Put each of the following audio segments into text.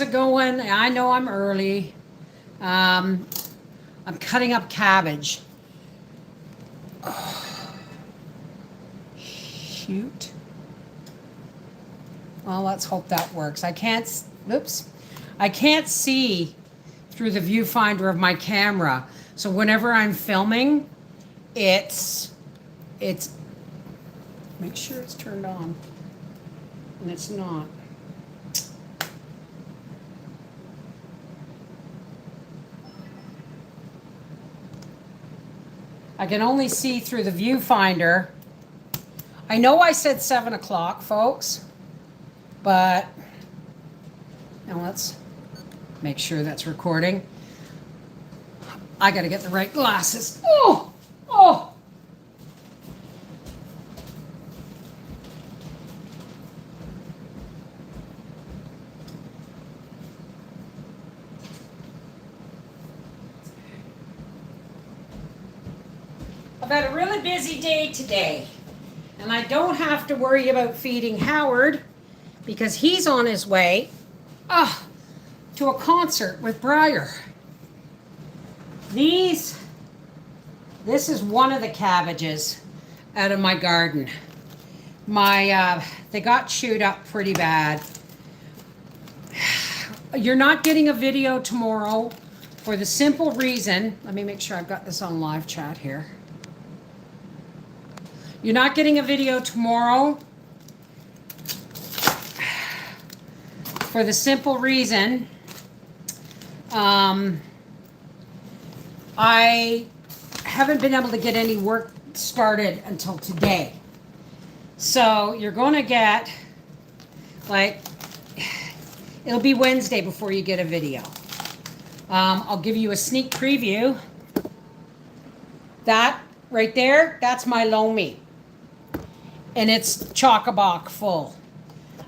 it going? I know I'm early. I'm cutting up cabbage. Oh, shoot. Well, let's hope that works. I can't see through the viewfinder of my camera. So whenever I'm filming, it's, make sure it's turned on. And it's not. I can only see through the viewfinder. I know I said 7 o'clock, folks, but now let's make sure that's recording. I got to get the right glasses. Oh, oh. I've had a really busy day today, and I don't have to worry about feeding Howard because he's on his way to a concert with Briar. This is one of the cabbages out of my garden. They got chewed up pretty bad. You're not getting a video tomorrow for the simple reason, let me make sure I've got this on live chat here. You're not getting a video tomorrow for the simple reason I haven't been able to get any work started until today. So you're going to get, like, it'll be Wednesday before you get a video. I'll give you a sneak preview. That right there, that's my loamy. And it's chock-a-block full.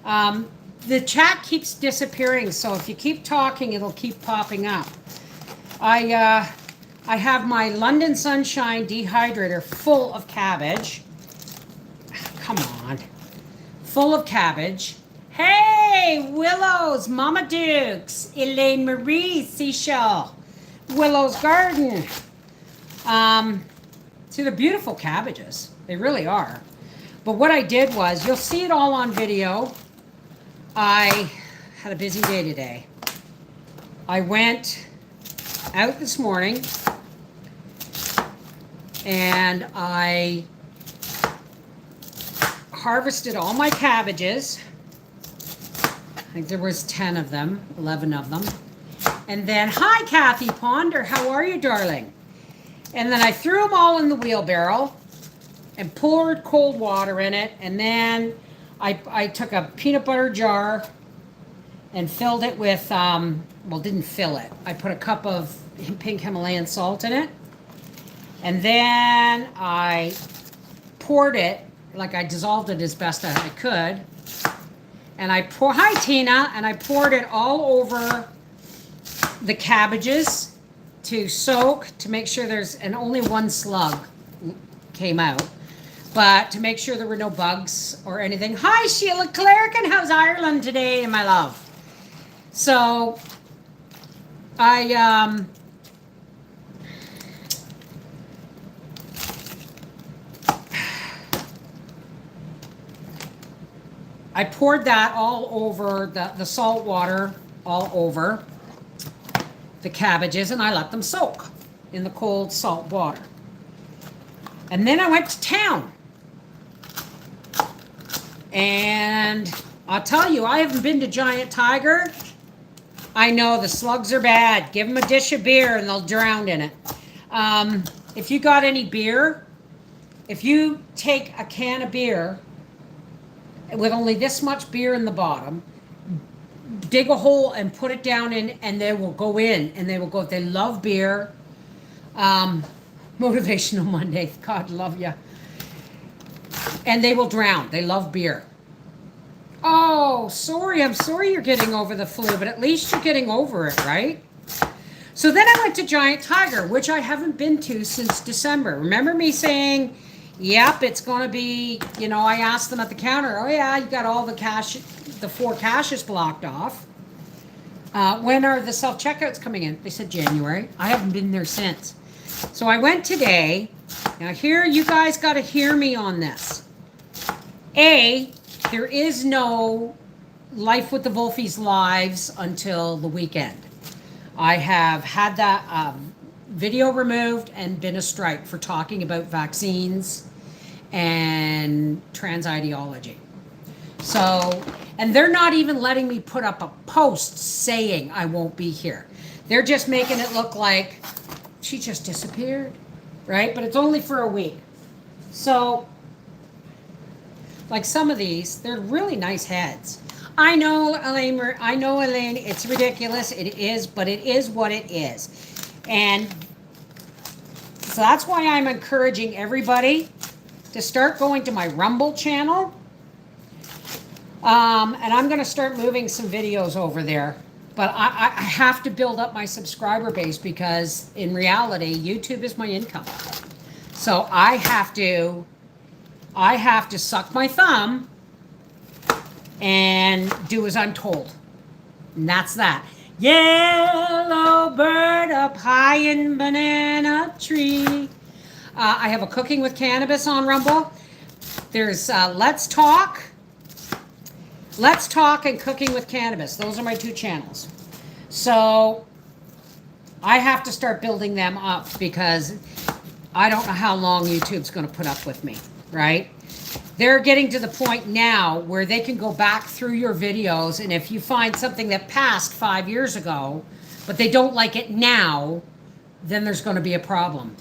The chat keeps disappearing, so if you keep talking, it'll keep popping up. I have my London Sunshine dehydrator full of cabbage. Come on. Full of cabbage. Hey, Willow's, Mama Dukes, Elaine Marie, Seashell, Willow's Garden. See, they're beautiful cabbages. They really are. But what I did was, you'll see it all on video. I had a busy day today. I went out this morning and I harvested all my cabbages. I think there was 10 of them, 11 of them. And then, hi Kathy Ponder, how are you, darling? And then I threw them all in the wheelbarrow and poured cold water in it. And then I took a peanut butter jar and filled it with, well, didn't fill it. I put a cup of pink Himalayan salt in it. And then I poured it, like I dissolved it as best as I could. And hi Tina, and I poured it all over the cabbages to soak, to make sure and only one slug came out. But to make sure there were no bugs or anything. Hi, Sheila Cleric, and how's Ireland today, my love? So, I poured that all over, the salt water all over the cabbages, and I let them soak in the cold salt water. And then I went to town. And I'll tell you, I haven't been to Giant Tiger. I know the slugs are bad. Give them a dish of beer and they'll drown in it. If you got any beer, if you take a can of beer with only this much beer in the bottom, dig a hole and put it down in, and they will go in, and they will go. They love beer. Motivational Monday. God love you. And they will drown. They love beer. Oh, sorry. I'm sorry you're getting over the flu, but at least you're getting over it, right? So then I went to Giant Tiger, which I haven't been to since December. Remember me saying, yep, it's going to be, I asked them at the counter, oh yeah, you got all the 4 caches blocked off. When are the self-checkouts coming in? They said January. I haven't been there since. So I went today. Now here, you guys got to hear me on this. There is no Life with the Wolfies lives until the weekend. I have had that video removed and been a strike for talking about vaccines and trans ideology. So, and they're not even letting me put up a post saying I won't be here. They're just making it look like she just disappeared, right? But it's only for a week. So, like some of these, they're really nice heads. I know, Elaine, it's ridiculous. It is, but it is what it is. And so that's why I'm encouraging everybody to start going to my Rumble channel. And I'm going to start moving some videos over there. But I have to build up my subscriber base because in reality, YouTube is my income. So I have to suck my thumb and do as I'm told. And that's that. Yellow bird up high in banana tree. I have a Cooking with Cannabis on Rumble. There's Let's Talk and Cooking with Cannabis. Those are my two channels. So I have to start building them up because I don't know how long YouTube's going to put up with me, right? They're getting to the point now where they can go back through your videos, and if you find something that passed 5 years ago, but they don't like it now, then there's going to be a problem.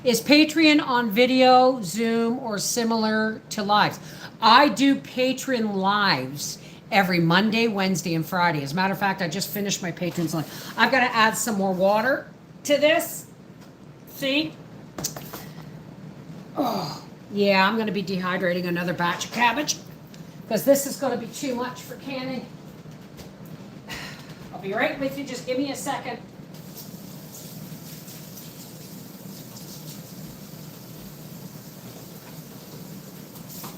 Is Patreon on video, Zoom, or similar to lives? I do Patreon lives every Monday, Wednesday, and Friday. As a matter of fact, I just finished my Patreon's live. I've got to add some more water to this. See? Oh. Yeah, I'm going to be dehydrating another batch of cabbage because this is going to be too much for canning. I'll be right with you. Just give me a second.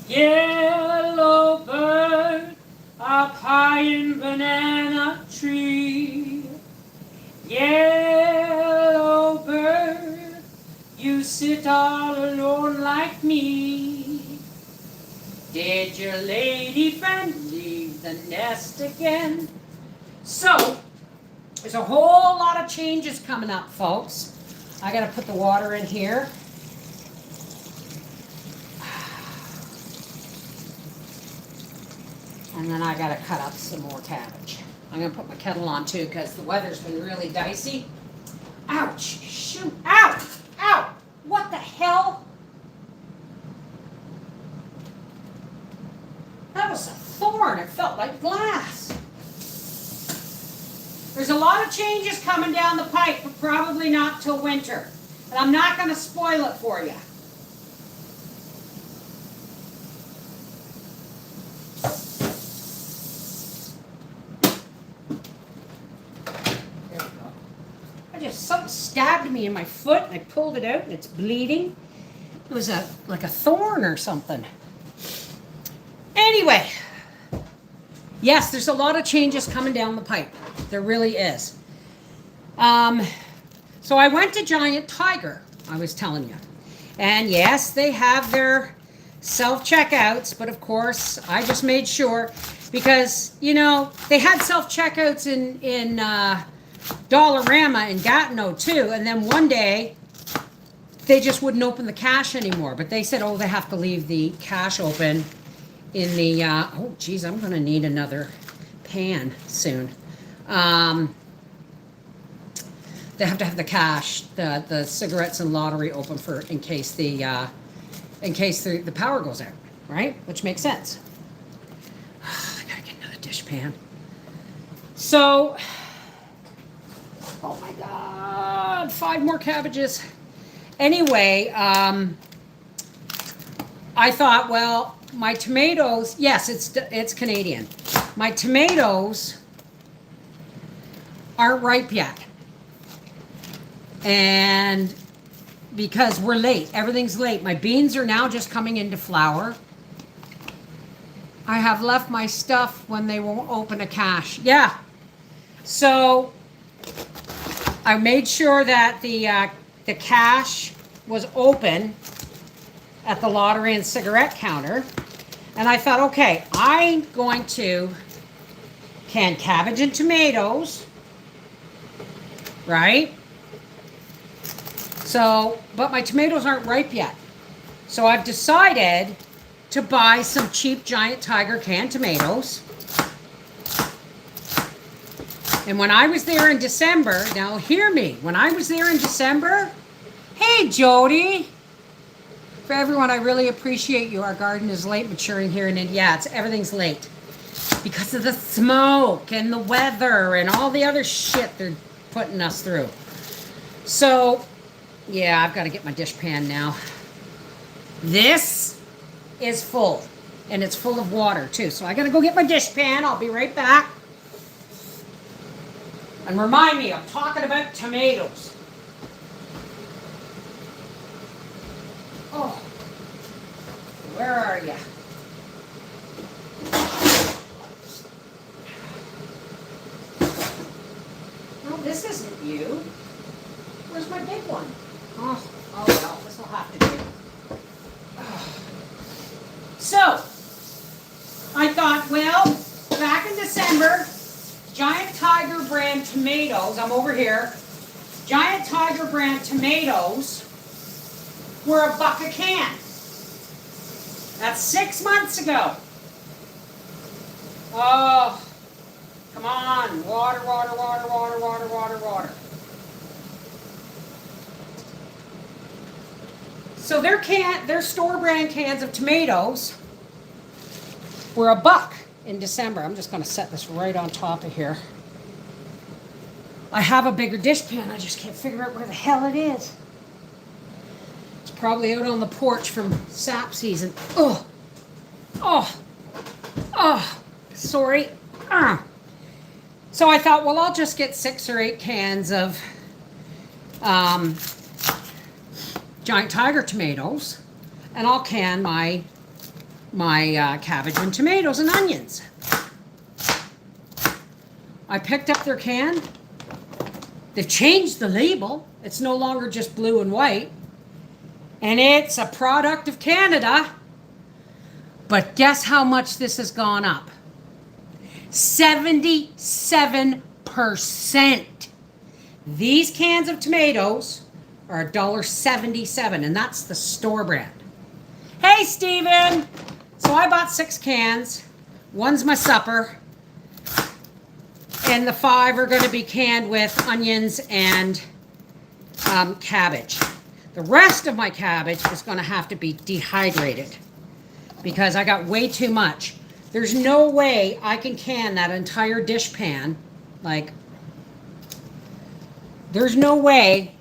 Yellow bird up high in banana tree. Yellow bird, you sit all alone like me. Did your lady friend leave the nest again? So, there's a whole lot of changes coming up, folks. I gotta put the water in here. And then I gotta cut up some more cabbage. I'm gonna put my kettle on too because the weather's been really dicey. Ouch, shoot, ow! Ow! What the hell? That was a thorn. It felt like glass. There's a lot of changes coming down the pipe, but probably not till winter. And I'm not going to spoil it for you. Something stabbed me in my foot and I pulled it out and it's bleeding. It was like a thorn or something. Anyway, yes, there's a lot of changes coming down the pipe. There really is. So I went to Giant Tiger, I was telling you. And yes, they have their self-checkouts, but of course, I just made sure because, you know, they had self-checkouts in Dollarama in Gatineau too, and then one day they just wouldn't open the cash anymore. But they said, oh, they have to leave the cash open in the oh geez, I'm gonna need another pan soon. They have to have the cash, the cigarettes and lottery open for in case the power goes out, right? Which makes sense. I gotta get another dish pan. So oh my God, 5 more cabbages. Anyway, I thought, well, my tomatoes, yes, it's Canadian. My tomatoes aren't ripe yet. And because we're late, everything's late. My beans are now just coming into flower. I have left my stuff when they won't open a cache. Yeah. So I made sure that the cash was open at the lottery and cigarette counter. And I thought, okay, I'm going to can cabbage and tomatoes, right? So, but my tomatoes aren't ripe yet. So I've decided to buy some cheap Giant Tiger canned tomatoes. And when I was there in December, now hear me, when I was there in December, hey Jody, for everyone, I really appreciate you. Our garden is late maturing here in India. Yeah, everything's late because of the smoke and the weather and all the other shit they're putting us through. So, yeah, I've got to get my dishpan now. This is full, and it's full of water too. So I got to go get my dishpan. I'll be right back. And remind me, I'm talking about tomatoes. Oh, where are you? No, this isn't you. Where's my big one? Oh well, this will have to do. So, I thought, well, back in December, Giant Tiger brand tomatoes, I'm over here, Giant Tiger brand tomatoes were $1 a can. That's 6 months ago. Oh, come on. Water, water, water, water, water, water, water. So their store brand cans of tomatoes were $1 in December. I'm just going to set this right on top of here. I have a bigger dishpan. I just can't figure out where the hell it is. It's probably out on the porch from sap season. Oh, oh, oh, sorry. So I thought, well, I'll just get 6 or 8 cans of Giant Tiger tomatoes, and I'll can my cabbage and tomatoes and onions. I picked up their can. They've changed the label. It's no longer just blue and white. And it's a product of Canada. But guess how much this has gone up? 77%. These cans of tomatoes are $1.77, and that's the store brand. Hey, Steven! So I bought 6 cans. One's my supper. And the 5 are going to be canned with onions and cabbage. The rest of my cabbage is going to have to be dehydrated because I got way too much. There's no way I can can that entire dish pan. Like, there's no way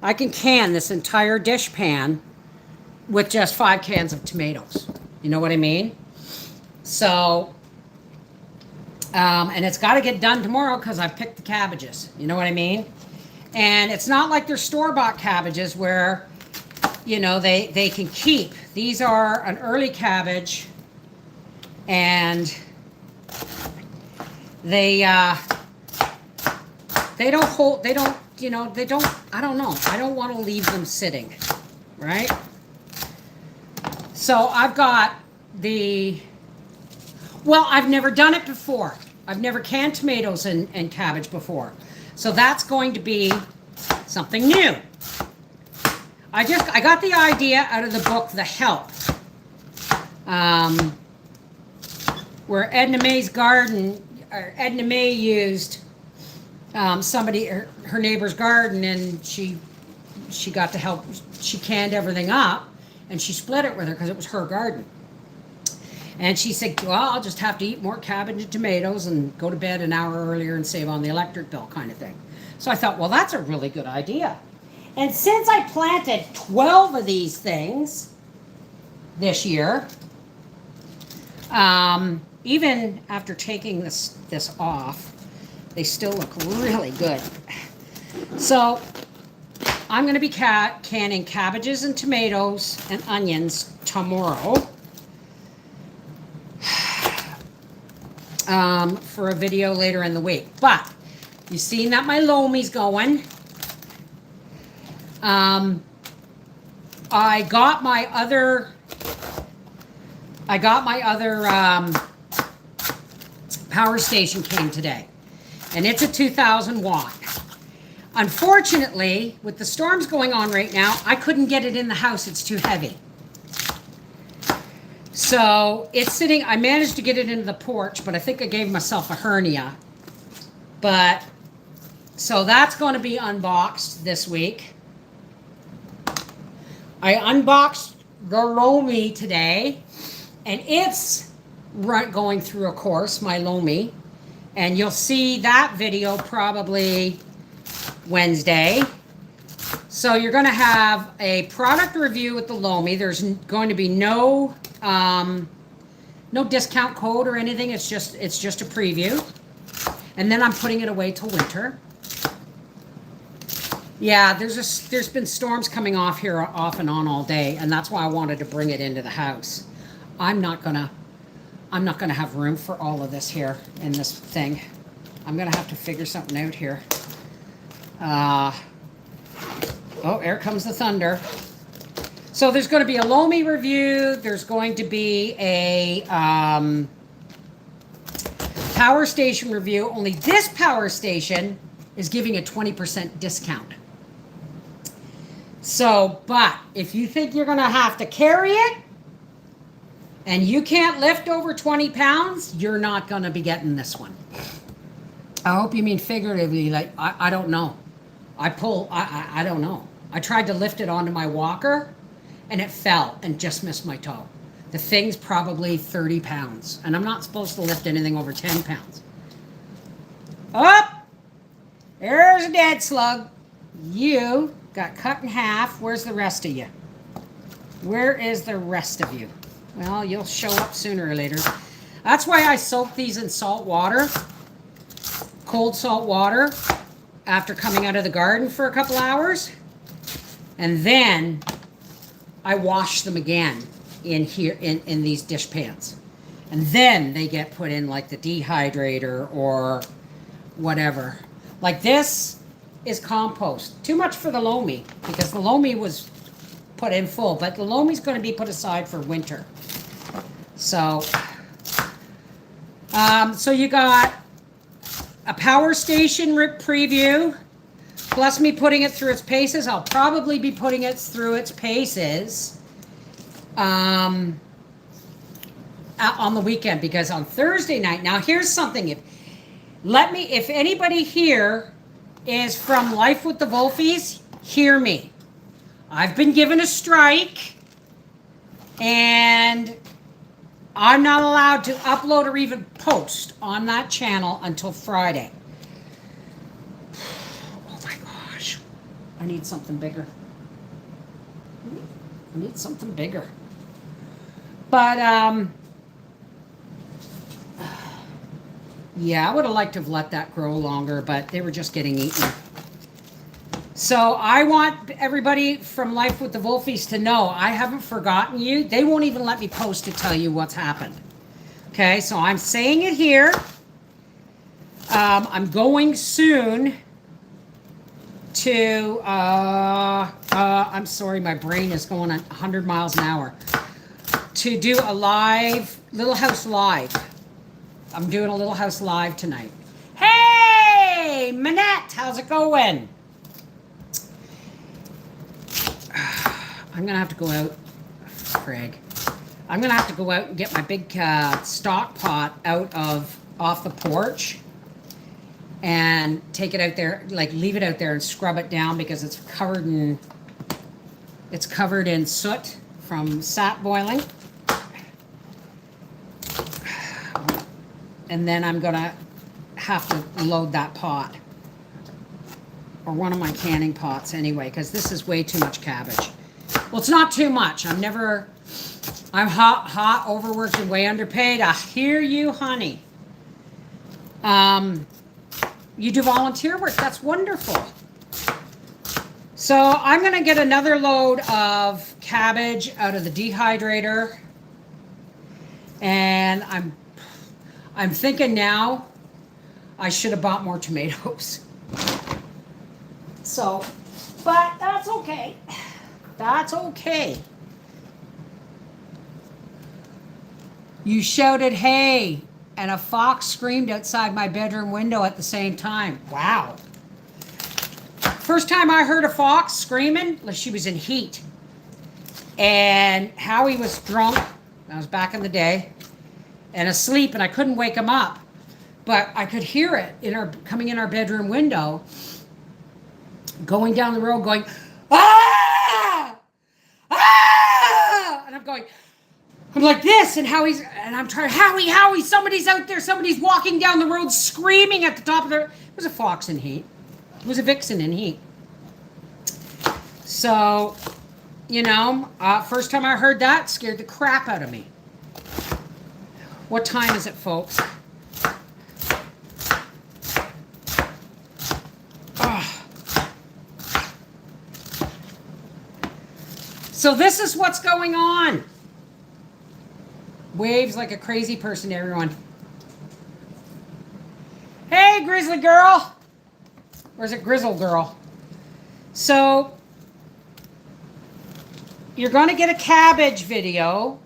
I can can this entire dish pan with just 5 cans of tomatoes. You know what I mean? So, and it's got to get done tomorrow because I've picked the cabbages. You know what I mean? And it's not like they're store-bought cabbages where, you know, they can keep. These are an early cabbage, and they don't hold, they don't, you know, they don't, I don't know. I don't want to leave them sitting, right? So I've got well, I've never done it before. I've never canned tomatoes and cabbage before. So that's going to be something new. I got the idea out of the book, The Help, where Edna May's garden, or Edna May used her neighbor's garden, and she got to help. She canned everything up, and she split it with her because it was her garden. And she said, well, I'll just have to eat more cabbage and tomatoes and go to bed an hour earlier and save on the electric bill kind of thing. So I thought, well, that's a really good idea. And since I planted 12 of these things this year, even after taking this off, they still look really good. So I'm going to be canning cabbages and tomatoes and onions tomorrow. For a video later in the week. But You've seen that my loamy's going. I got my other power station came today, and it's a 2,000 watt. Unfortunately, with the storms going on right now, I couldn't get it in the house. It's too heavy. So it's sitting, I managed to get it into the porch, but I think I gave myself a hernia. But, so that's going to be unboxed this week. I unboxed the Loamy today, and it's going through a course, my Loamy. And you'll see that video probably Wednesday. So you're going to have a product review with the Loamy. There's going to be no discount code or anything. It's just a preview. And then I'm putting it away till winter. Yeah, there's been storms coming off here off and on all day, and that's why I wanted to bring it into the house. I'm not gonna have room for all of this here in this thing. I'm gonna have to figure something out here. Oh, here comes the thunder. So there's going to be a Loamy review. There's going to be a power station review. Only this power station is giving a 20% discount. So, but if you think you're going to have to carry it and you can't lift over 20 pounds, you're not going to be getting this one. I hope you mean figuratively. Like, I don't know. I don't know. I tried to lift it onto my walker and it fell and just missed my toe. The thing's probably 30 pounds and I'm not supposed to lift anything over 10 pounds. Up! There's a dead slug. You got cut in half. Where's the rest of you? Where is the rest of you? Well, you'll show up sooner or later. That's why I soak these in salt water, cold salt water, after coming out of the garden for a couple hours. And then I wash them again in here in these dish pans. And then they get put in like the dehydrator or whatever. Like this is compost. Too much for the Loamy because the Loamy was put in full, but the Loamy's going to be put aside for winter. So, so you got a power station preview, plus me putting it through its paces. I'll probably be putting it through its paces on the weekend because on Thursday night. Now here's something. If anybody here is from Life with the Wolfies, hear me. I've been given a strike and I'm not allowed to upload or even post on that channel until Friday. Oh my gosh. I need something bigger. I need something bigger. But, yeah, I would have liked to have let that grow longer, but they were just getting eaten. So I want everybody from Life with the Wolfies to know I haven't forgotten you. They won't even let me post to tell you what's happened. Okay, so I'm saying it here. I'm going soon to, I'm sorry, my brain is going at 100 miles an hour. To do a live, Little House Live. I'm doing a Little House Live tonight. Hey, Manette, how's it going? I'm going to have to go out, Craig. I'm going to have to go out and get my big stock pot off the porch and take it out there, like leave it out there and scrub it down because it's covered in soot from sap boiling. And then I'm going to have to load that pot. Or one of my canning pots anyway, because this is way too much cabbage. Well, it's not too much. I'm hot, overworked, and way underpaid. I hear you, honey. You do volunteer work. That's wonderful. So I'm going to get another load of cabbage out of the dehydrator. And I'm thinking now I should have bought more tomatoes. So, but that's okay. That's okay. You shouted, "Hey," and a fox screamed outside my bedroom window at the same time. Wow. First time I heard a fox screaming, she was in heat. And Howie was drunk. That was back in the day. And asleep, and I couldn't wake him up. But I could hear it coming in our bedroom window, going down the road, going, "Ah! Ah!" And I'm like this, and I'm trying, Howie, somebody's out there, somebody's walking down the road screaming at the top of it was a fox in heat. It was a vixen in heat. So, first time I heard that, scared the crap out of me. What time is it, folks? So this is what's going on. Waves like a crazy person, everyone. Hey, Grizzly Girl. Or is it Grizzle Girl? So, you're going to get a cabbage video.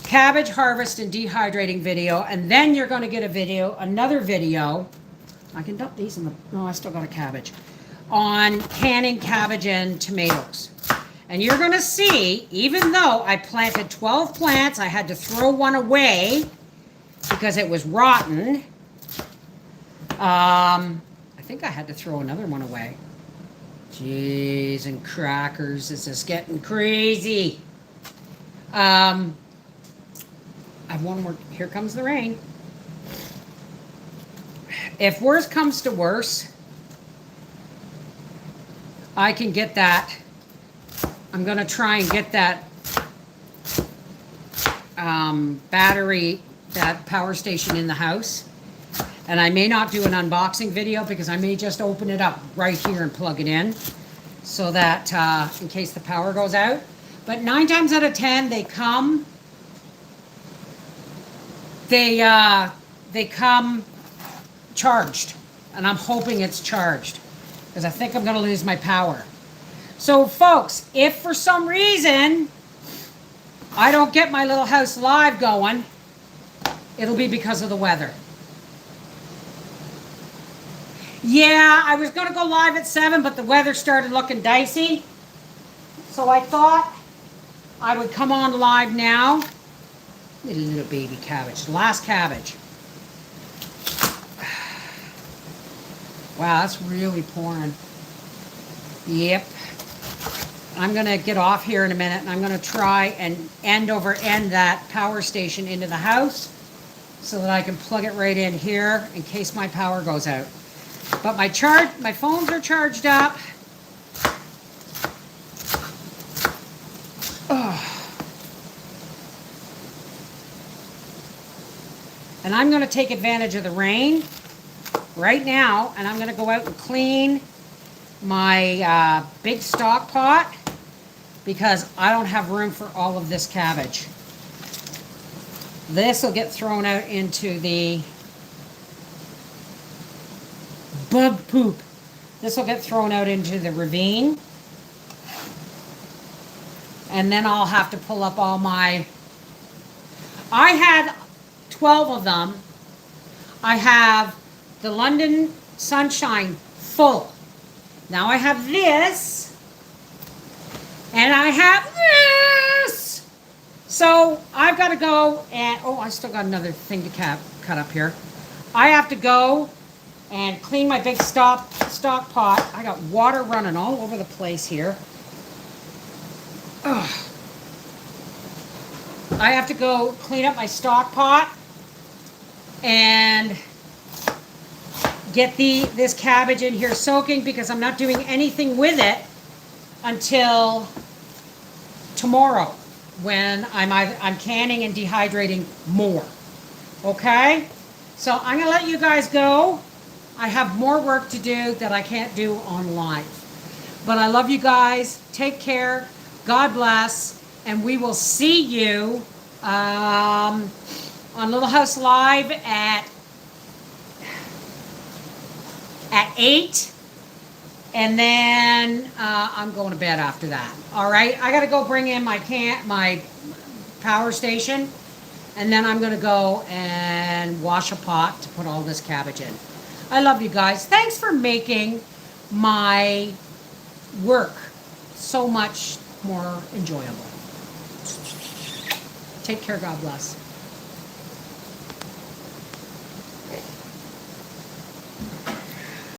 Cabbage harvest and dehydrating video. And then you're going to get another video. I can dump these in the... No, I still got a cabbage. On canning cabbage and tomatoes. And you're going to see, even though I planted 12 plants, I had to throw one away because it was rotten. I think I had to throw another one away. Jeez and crackers, this is getting crazy. I have one more. Here comes the rain. If worse comes to worse, I can get that. I'm going to try and get that battery, that power station in the house. And I may not do an unboxing video because I may just open it up right here and plug it in so that in case the power goes out. But 9 times out of 10, they come charged. And I'm hoping it's charged because I think I'm going to lose my power. So, folks, if for some reason I don't get my little house live going, it'll be because of the weather. Yeah, I was going to go live at 7, but the weather started looking dicey. So I thought I would come on live now. Little baby cabbage, the last cabbage. Wow, that's really pouring. Yep. I'm going to get off here in a minute, and I'm going to try and end that power station into the house so that I can plug it right in here in case my power goes out. But my phones are charged up. And I'm going to take advantage of the rain right now, and I'm going to go out and clean my big stock pot because I don't have room for all of this cabbage. This will get thrown out into the bug poop. This will get thrown out into the ravine. And then I'll have to pull up all my... I had 12 of them. I have the London Sunshine full. Now I have this. And I have this. So I've got to go and... Oh, I still got another thing to cut up here. I have to go and clean my big stock pot. I got water running all over the place here. Ugh. I have to go clean up my stock pot and get this cabbage in here soaking because I'm not doing anything with it until tomorrow when I'm canning and dehydrating more. Okay? So I'm going to let you guys go. I have more work to do that I can't do on live. But I love you guys. Take care. God bless. And we will see you on Little House Live at at 8. And then I'm going to bed after that. All right, I got to go bring in my power station. And then I'm going to go and wash a pot to put all this cabbage in. I love you guys. Thanks for making my work so much more enjoyable. Take care. God bless.